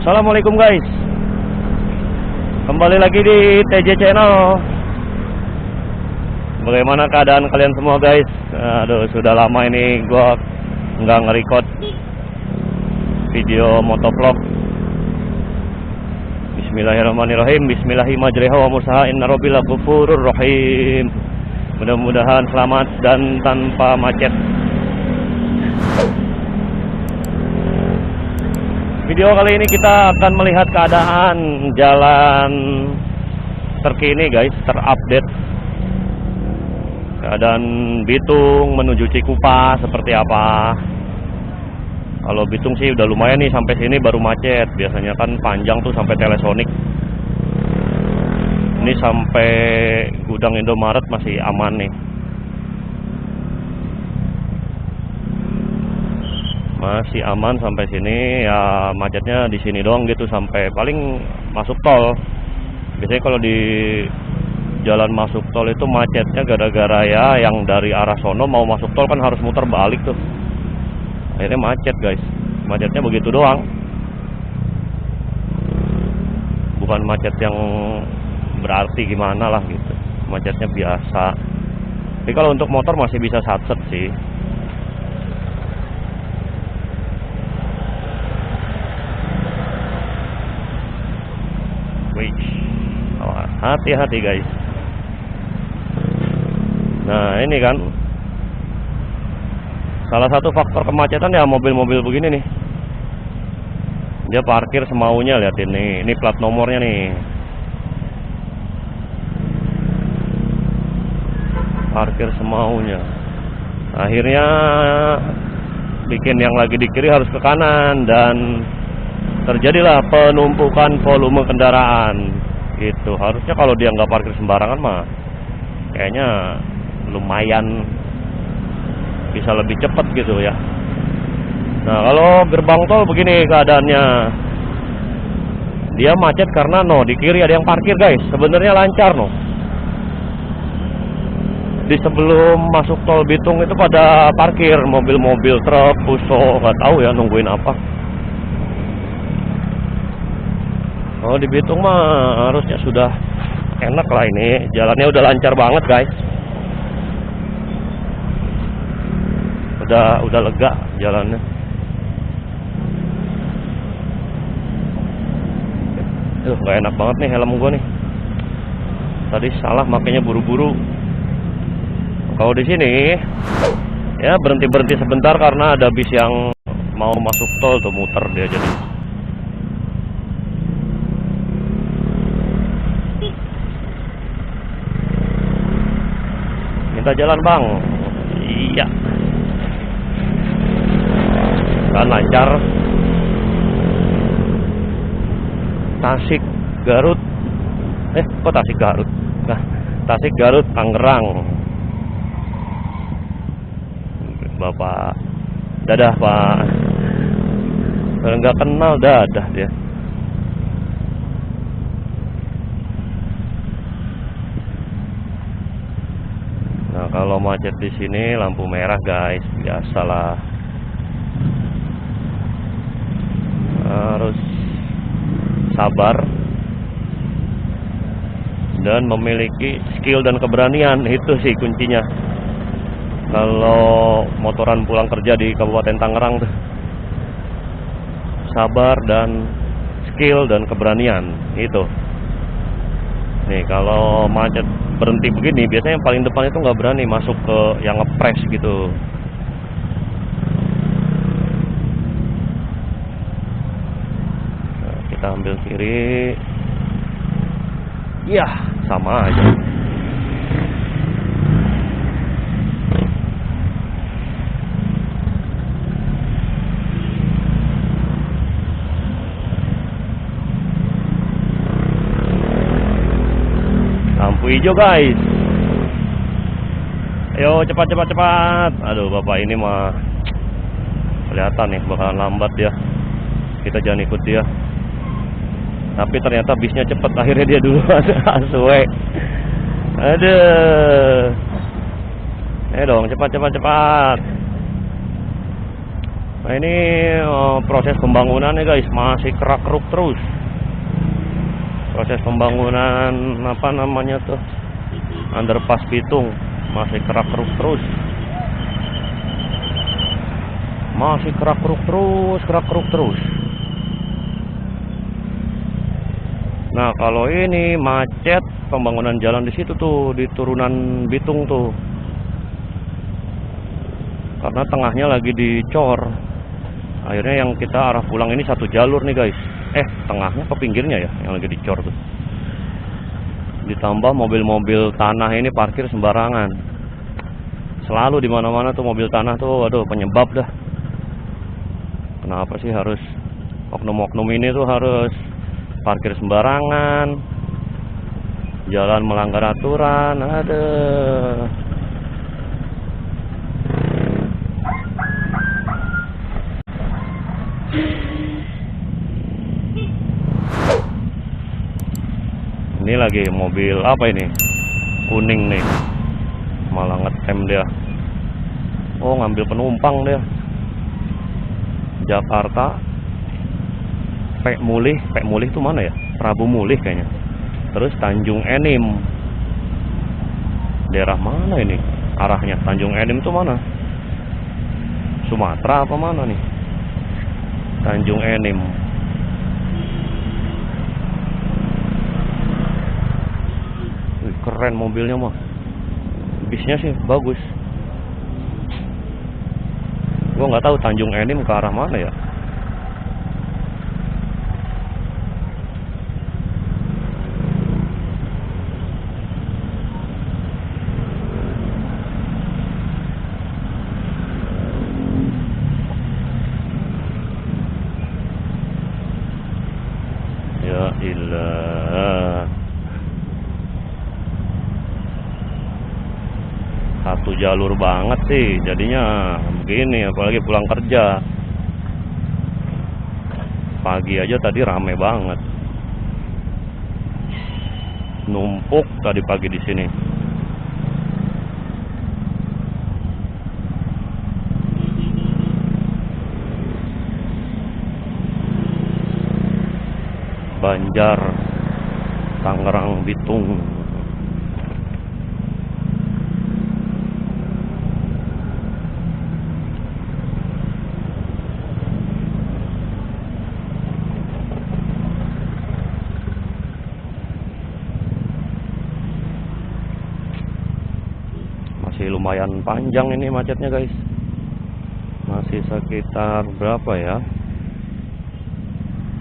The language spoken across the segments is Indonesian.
Assalamualaikum guys, kembali lagi di TJ Channel. Bagaimana keadaan kalian semua guys? Aduh, sudah lama ini gua nggak nge-record video motovlog. Bismillahirrahmanirrahim. Bismillahirrahmanirrahim wa mursaha inna rabbil ghafurur rahim. Mudah-mudahan selamat dan tanpa macet. Video kali ini kita akan melihat keadaan jalan terkini guys, terupdate. Keadaan Bitung menuju Cikupa seperti apa. Kalau Bitung sih udah lumayan nih, sampai sini baru macet. Biasanya kan panjang tuh sampai Telesonik. Ini sampai Gudang Indomaret masih aman nih. Masih aman sampai sini, ya macetnya di sini doang gitu sampai paling masuk tol. Biasanya kalau di jalan masuk tol itu macetnya gara-gara ya yang dari arah sono mau masuk tol kan harus muter balik tuh. Akhirnya macet guys, macetnya begitu doang. Bukan macet yang berarti gimana lah gitu, macetnya biasa. Tapi kalau untuk motor masih bisa satset sih. Hati-hati guys. Nah ini kan salah satu faktor kemacetan ya, mobil-mobil begini nih. Dia parkir semaunya, liatin nih. Ini plat nomornya nih. Parkir semaunya. Akhirnya bikin yang lagi di kiri harus ke kanan, dan terjadilah penumpukan volume kendaraan. Gitu. Harusnya kalau dia nggak parkir sembarangan mah kayaknya lumayan bisa lebih cepat gitu ya. Nah kalau gerbang tol begini keadaannya, dia macet karena di kiri ada yang parkir guys. Sebenarnya lancar di sebelum masuk tol Bitung itu pada parkir mobil-mobil, truk, fuso, nggak tahu ya nungguin apa. Oh di Bitung mah harusnya sudah enak lah ini. Jalannya udah lancar banget guys. Udah lega jalannya. Gak enak banget nih helm gua nih. Tadi salah makanya buru-buru. Kalau di sini ya berhenti sebentar karena ada bis yang mau masuk tol tuh, muter dia jadi. Minta jalan bang. Iya kan lancar. Tasik Garut, kok Tasik Garut? Nah, Tasik Garut Tangerang. Bapak dadah pak. Kalau nggak kenal dadah dia. Nah kalau macet di sini lampu merah guys, biasalah. Harus sabar dan memiliki skill dan keberanian, itu sih kuncinya. Kalau motoran pulang kerja di Kabupaten Tangerang tuh, sabar dan skill dan keberanian itu. Nih kalau macet berhenti begini, biasanya yang paling depan itu nggak berani masuk ke yang ngepres gitu. Nah, kita ambil kiri. Yah, sama aja. Lampu hijau guys. Ayo cepat. Aduh bapak ini mah kelihatan nih bakalan lambat dia. Kita jangan ikut dia. Tapi ternyata bisnya cepet, akhirnya dia duluan. Aswe. Aduh. Ayo dong cepat. Nah ini proses pembangunannya guys, masih kerak-keruk terus. Proses pembangunan apa namanya tuh, underpass Bitung, masih kerak-keruk terus. Masih kerak-keruk terus. Nah kalau ini macet pembangunan jalan di situ tuh, di turunan Bitung tuh, karena tengahnya lagi dicor. Akhirnya yang kita arah pulang ini satu jalur nih guys. Tengahnya ke pinggirnya ya yang lagi dicor tuh. Ditambah mobil-mobil tanah ini parkir sembarangan. Selalu di mana-mana tuh mobil tanah tuh, aduh penyebab dah. Kenapa sih harus oknum-oknum ini tuh harus parkir sembarangan, jalan melanggar aturan, aduh. Ini lagi mobil apa ini? Kuning nih. Malah ngetem dia. Oh, ngambil penumpang dia. Jakarta Pek Mulih itu mana ya? Prabu Mulih kayaknya. Terus Tanjung Enim. Daerah mana ini? Arahnya Tanjung Enim itu mana? Sumatera apa mana nih? Tanjung Enim. Wih, keren mobilnya mah. Bisnya sih bagus. Gua nggak tahu Tanjung Enim ke arah mana ya. Ya ilah. Satu jalur banget sih jadinya begini, apalagi pulang kerja. Pagi aja tadi rame banget. Numpuk tadi pagi di sini. Banjar, Tangerang, Bitung. Masih lumayan panjang ini macetnya guys. Masih sekitar berapa ya?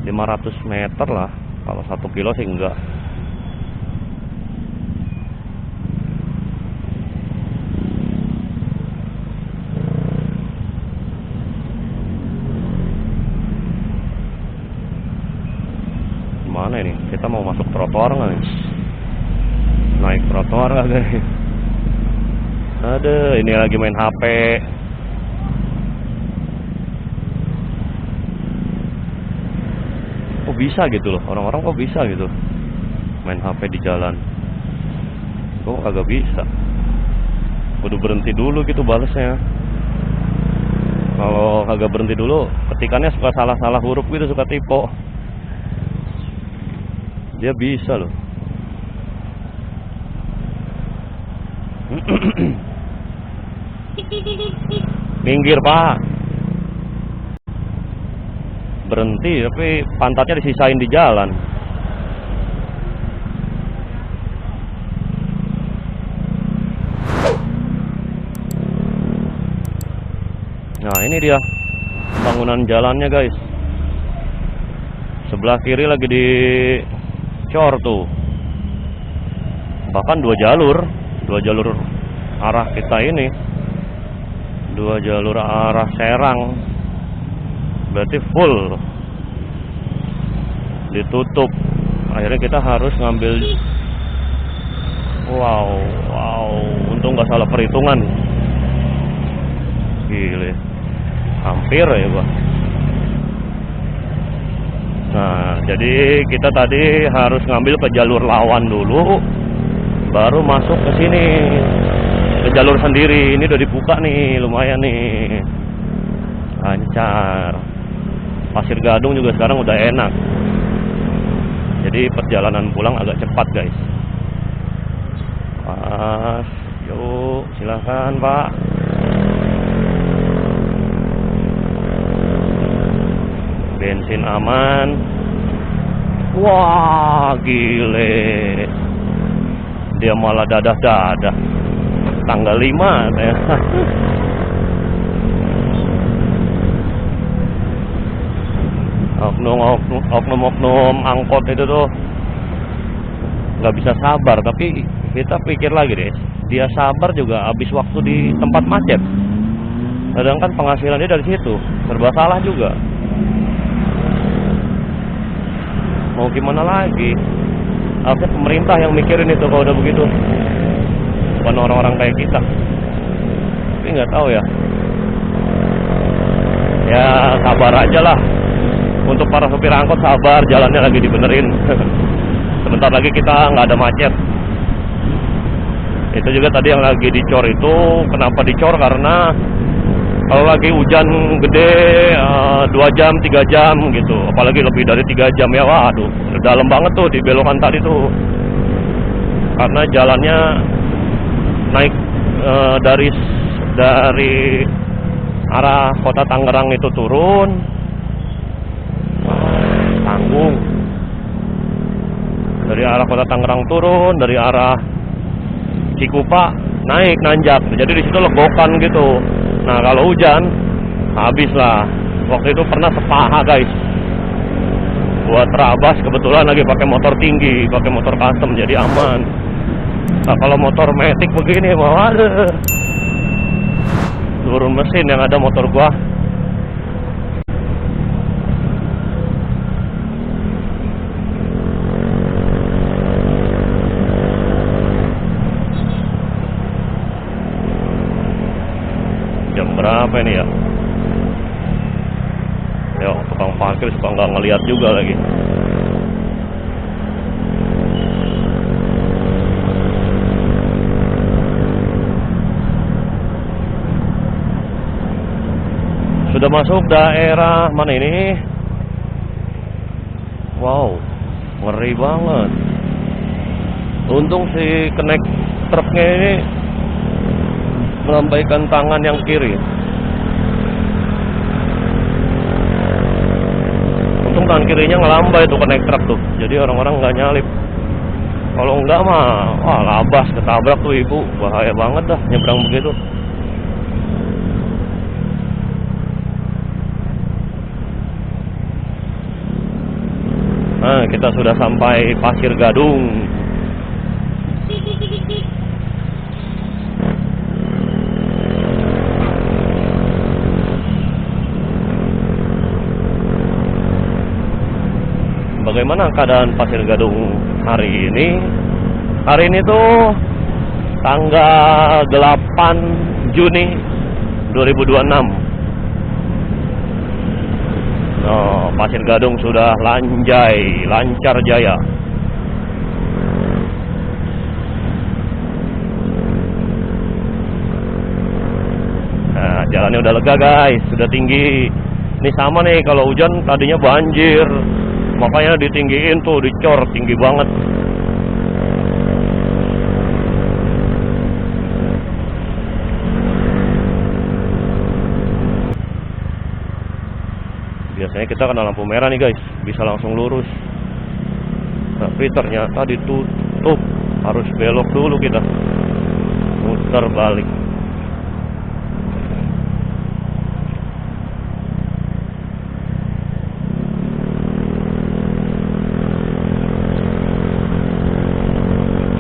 500 meter lah. Kalau 1 kilo sih enggak. Mana ini? Kita mau masuk trotoar nggak nih? Naik trotoar nggak guys? Aduh, ini lagi main HP. Kok bisa gitu loh, orang-orang kok bisa gitu main HP di jalan. Kok agak bisa. Kudu berhenti dulu gitu balesnya. Kalau agak berhenti dulu, ketikannya suka salah-salah huruf gitu, suka typo. Dia bisa loh. Minggir pak. Berhenti tapi pantatnya disisain di jalan. Nah ini dia bangunan jalannya guys. Sebelah kiri lagi dicor tuh. Bahkan dua jalur arah kita ini. Dua jalur arah Serang. Berarti full ditutup. Akhirnya kita harus ngambil. Wow, untung nggak salah perhitungan. Gile, hampir ya gua. Nah, jadi kita tadi harus ngambil ke jalur lawan dulu, baru masuk ke sini ke jalur sendiri. Ini udah dibuka nih, lumayan nih. lancar. Pasir Gadung juga sekarang udah enak, jadi perjalanan pulang agak cepat guys. Pas, yuk silakan Pak. Bensin aman. Wah gile, dia malah dadah-dadah tanggal 5 ya. Oknum angkot itu tuh nggak bisa sabar, tapi kita pikir lagi deh, dia sabar juga habis waktu di tempat macet. Sedangkan penghasilan dia dari situ, serba salah juga. Mau gimana lagi? Harusnya pemerintah yang mikirin itu kalau udah begitu, bukan orang-orang kayak kita. Tapi nggak tahu ya. Ya sabar aja lah. Untuk para sopir angkot sabar, jalannya lagi dibenerin. Sebentar lagi kita nggak ada macet. Itu juga tadi yang lagi dicor itu, kenapa dicor? Karena kalau lagi hujan gede 2 jam, 3 jam gitu, apalagi lebih dari 3 jam ya, waduh, dalam banget tuh di belokan tadi tuh. Karena jalannya naik dari arah kota Tangerang itu turun, tanggung. Dari arah kota Tangerang turun, dari arah Cikupa naik nanjak, jadi di situ legokan gitu. Nah kalau hujan habis lah. Waktu itu pernah sepaha guys, buat terabas, kebetulan lagi pakai motor tinggi, pakai motor custom, jadi aman. Nah kalau motor matic begini mau ada turun mesin yang ada motor gua. Jam berapa ini ya? Yo, tukang parkir suka nggak ngeliat juga lagi. Sudah masuk daerah mana ini? Wow, ngeri banget. Untung si kenek truknya ini melambaikan tangan yang kiri. Untung tangan kirinya ngelambai tuh kenek truk tuh, jadi orang-orang nggak nyalip. Kalau enggak mah, wah labas ketabrak tuh ibu, bahaya banget dah nyebrang begitu. Nah, kita sudah sampai Pasir Gadung. Bagaimana keadaan Pasir Gadung hari ini? Hari ini tuh tanggal 8 Juni 2026. Oh, Pasir Gadung sudah lancar jaya. Nah, jalannya udah lega guys, sudah tinggi. Ini sama nih, kalau hujan tadinya banjir, makanya ditinggiin tuh, dicor tinggi banget. Biasanya kita kena lampu merah nih guys, bisa langsung lurus. Tapi ternyata ditutup, harus belok dulu kita, muter balik.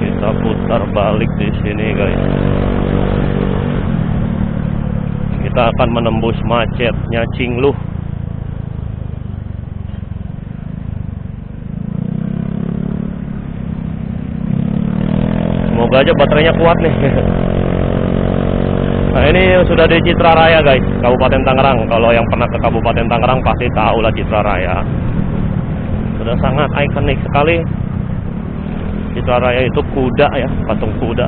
Kita putar balik di sini guys. Kita akan menembus macetnya Cingluh. Semoga aja baterainya kuat nih. Nah ini sudah di Citra Raya guys, Kabupaten Tangerang. Kalau yang pernah ke Kabupaten Tangerang pasti tahu lah Citra Raya. Sudah sangat ikonik sekali. Citra Raya itu kuda ya, patung kuda.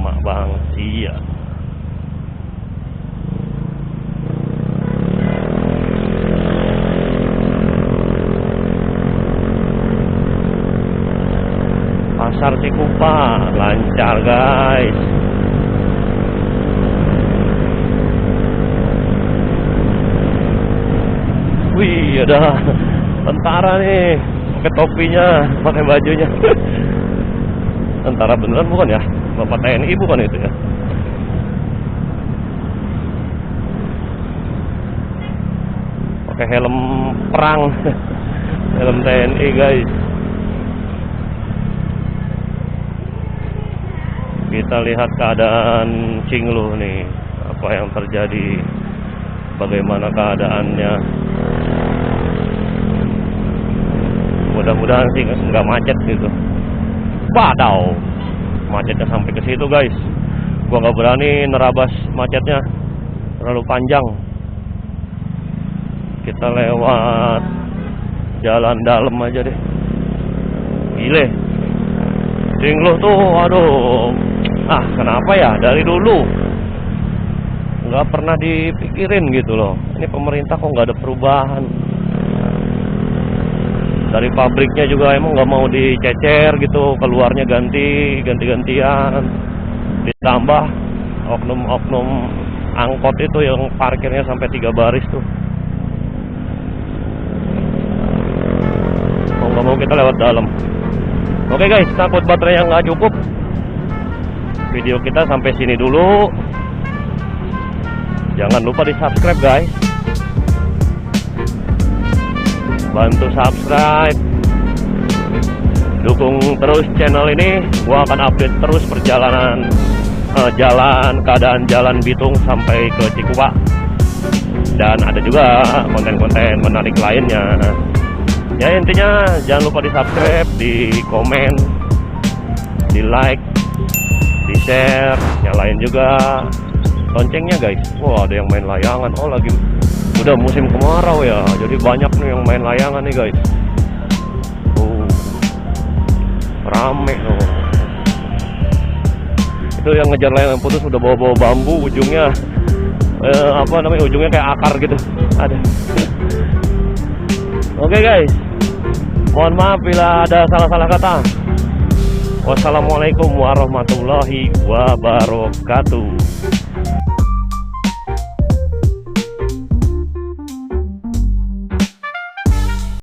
lama banget. Iya. Pasar Cikupa lancar guys. Wih, ada tentara nih, pakai topinya, pakai bajunya. Tentara beneran bukan ya? Bapak TNI bukan itu ya? Pakai helm perang, helm TNI guys. Kita lihat keadaan Cingluh nih, apa yang terjadi, bagaimana keadaannya. Mudah-mudahan sih nggak macet gitu. Wadaw, macetnya sampai ke situ guys. Gua nggak berani nerabas macetnya, terlalu panjang. Kita lewat jalan dalam aja deh. Gile, Cingluh tuh, aduh. Kenapa ya dari dulu nggak pernah dipikirin gitu loh. Ini pemerintah kok nggak ada perubahan. Dari pabriknya juga emang nggak mau dicecer gitu, keluarnya ganti-gantian. Ditambah oknum-oknum angkot itu yang parkirnya sampai 3 baris tuh. Mau nggak mau kita lewat dalam. Oke guys, takut baterai yang nggak cukup. Video kita sampai sini dulu. Jangan lupa di subscribe guys. Bantu subscribe, dukung terus channel ini. Gua akan update terus perjalanan keadaan jalan Bitung sampai ke Cikupa. Dan ada juga konten-konten menarik lainnya. Ya intinya jangan lupa di subscribe, di komen, di like, di share, nyalain juga loncengnya guys. Wah, ada yang main layangan. Oh, lagi udah musim kemarau ya, jadi banyak nih yang main layangan nih guys. Rame loh. Itu yang ngejar layangan putus udah bawa-bawa bambu, ujungnya ujungnya kayak akar gitu. Ada. Oke guys, mohon maaf bila ada salah-salah kata. Wassalamualaikum warahmatullahi wabarakatuh.